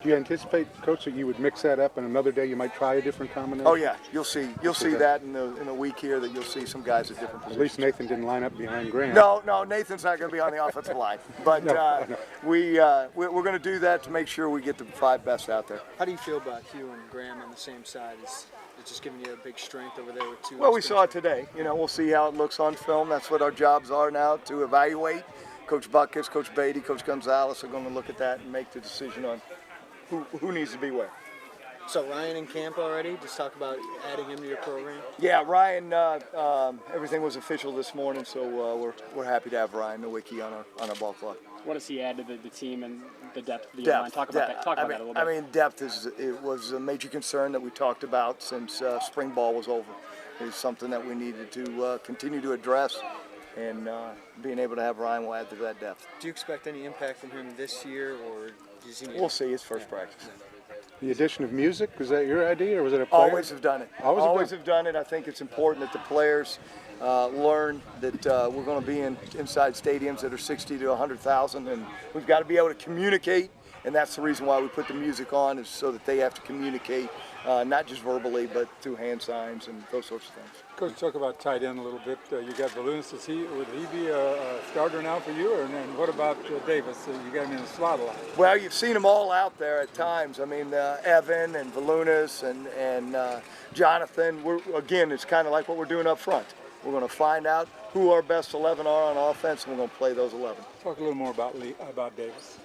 Do you anticipate, Coach, that you would mix that up and another day you might try a different combination? Oh yeah, you'll see that in a week here, that you'll see some guys at different positions. At least Nathan didn't line up behind Graham. No, Nathan's not going to be on the offensive line, but No. we're going to do that to make sure we get the 5 best out there. How do you feel about Hugh and Graham on the same side? Is it just giving you a big strength over there with 2? Well, we saw it today. We'll see how it looks on film. That's what our jobs are now, to evaluate. Coach Buckets, Coach Beatty, Coach Gonzalez are going to look at that and make the decision on who needs to be where. So Ryan in camp already? Just talk about adding him to your program. Yeah, Ryan. Everything was official this morning, so we're happy to have Ryan Nowicki on our ball club. What does he add to the team and the depth of the line? Talk about that. Talk about that a little bit. I mean, depth was a major concern that we talked about since spring ball was over. It's something that we needed to continue to address, and being able to have Ryan will add to that depth. Do you expect any impact from him this year, or does he need? We'll see. His first practice. The addition of music, was that your idea, or was it a player? Always have done it. Always have done it. I think it's important that the players learn that we're going to be inside stadiums that are 60 to 100,000, and we've got to be able to communicate. And that's the reason why we put the music on, is so that they have to communicate, not just verbally, but through hand signs and those sorts of things. Coach, talk about tight end a little bit. You got Volunis. Would he be a starter now for you? And what about Davis? You got him in the slot a lot. Well, you've seen them all out there at times. I mean, Evan and Volunis and Jonathan. Again, it's kind of like what we're doing up front. We're going to find out who our best 11 are on offense, and we're going to play those 11. Talk a little more about Davis.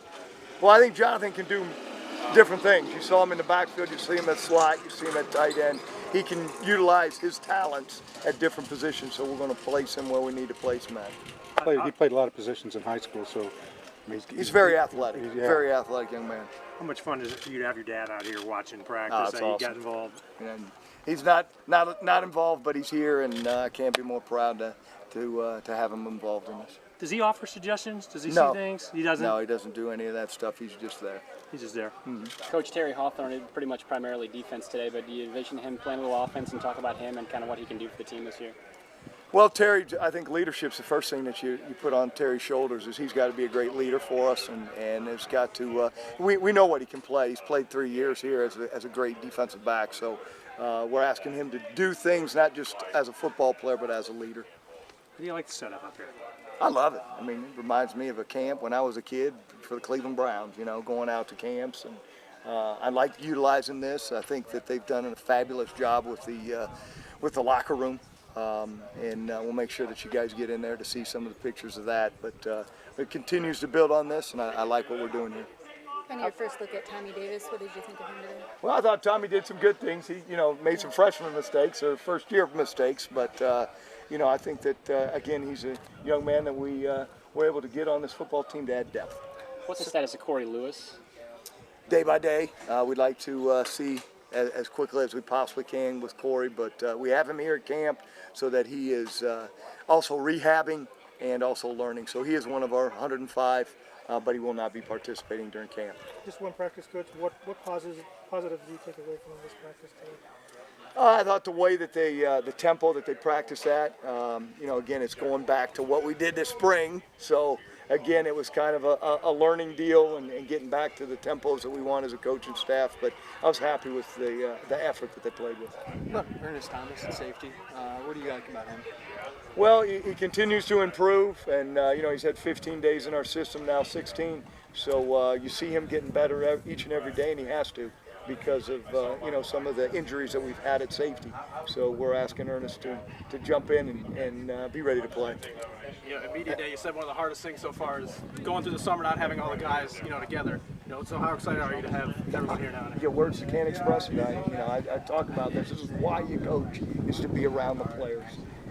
Well, I think Jonathan can do different things. You saw him in the backfield, you see him at slot, you see him at tight end. He can utilize his talents at different positions, so we're going to place him where we need to place him at. He played a lot of positions in high school, so I mean, he's very athletic, very athletic young man. How much fun is it for you to have your dad out here watching practice? It's How awesome. You got involved? And he's not involved, but he's here, and I can't be more proud to have him involved in this. Does he offer suggestions? Does he No. see things? He doesn't? No, he doesn't do any of that stuff. He's just there. He's just there. Mm-hmm. Coach Terry Hawthorne did pretty much primarily defense today, but do you envision him playing a little offense and talk about him and kind of what he can do for the team this year? Well, Terry, I think leadership's the first thing that you put on Terry's shoulders. Is he's got to be a great leader for us, and it's got to. We know what he can play. He's played 3 years here as a great defensive back, so we're asking him to do things not just as a football player, but as a leader. How do you like the setup up here? I love it. I mean, it reminds me of a camp when I was a kid for the Cleveland Browns, going out to camps. And I like utilizing this. I think that they've done a fabulous job with the locker room. And we'll make sure that you guys get in there to see some of the pictures of that. But it continues to build on this, and I like what we're doing here. On your first look at Tommy Davis, what did you think of him today? Well, I thought Tommy did some good things. He, made some freshman mistakes or first-year mistakes, but I think that again, he's a young man that we were able to get on this football team to add depth. What's the status of Corey Lewis? Day by day, we'd like to see as quickly as we possibly can with Corey, but we have him here at camp so that he is also rehabbing and also learning. So he is one of our 105. But he will not be participating during camp. Just one practice, Coach. What positives do you take away from this practice today? I thought the way that the tempo that they practice at, again, it's going back to what we did this spring. So again, it was kind of a learning deal and getting back to the tempos that we want as a coach and staff. But I was happy with the effort that they played with. Look, Ernest Thomas at safety. What do you like about him? Well, he continues to improve, and he's had 15 days in our system now, 16. So you see him getting better each and every day, and he has to, because of some of the injuries that we've had at safety. So we're asking Ernest to jump in and be ready to play. At media day, you said one of the hardest things so far is going through the summer not having all the guys together. So how excited are you to have everyone here now? Your words can't express it. I talk about this. This is why you coach, is to be around the players.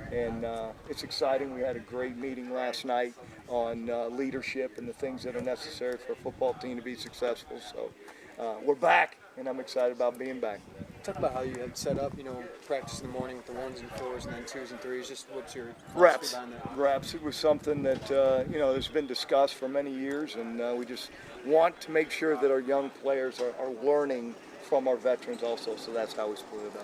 And it's exciting. We had a great meeting last night on leadership and the things that are necessary for a football team to be successful. So we're back, and I'm excited about being back. Talk about how you had set up, practice in the morning with the 1s and 4s and then 2s and 3s. Just what's your reps? Behind that? Reps. It was something that has been discussed for many years, and we just want to make sure that our young players are learning from our veterans also. So that's how we split it up.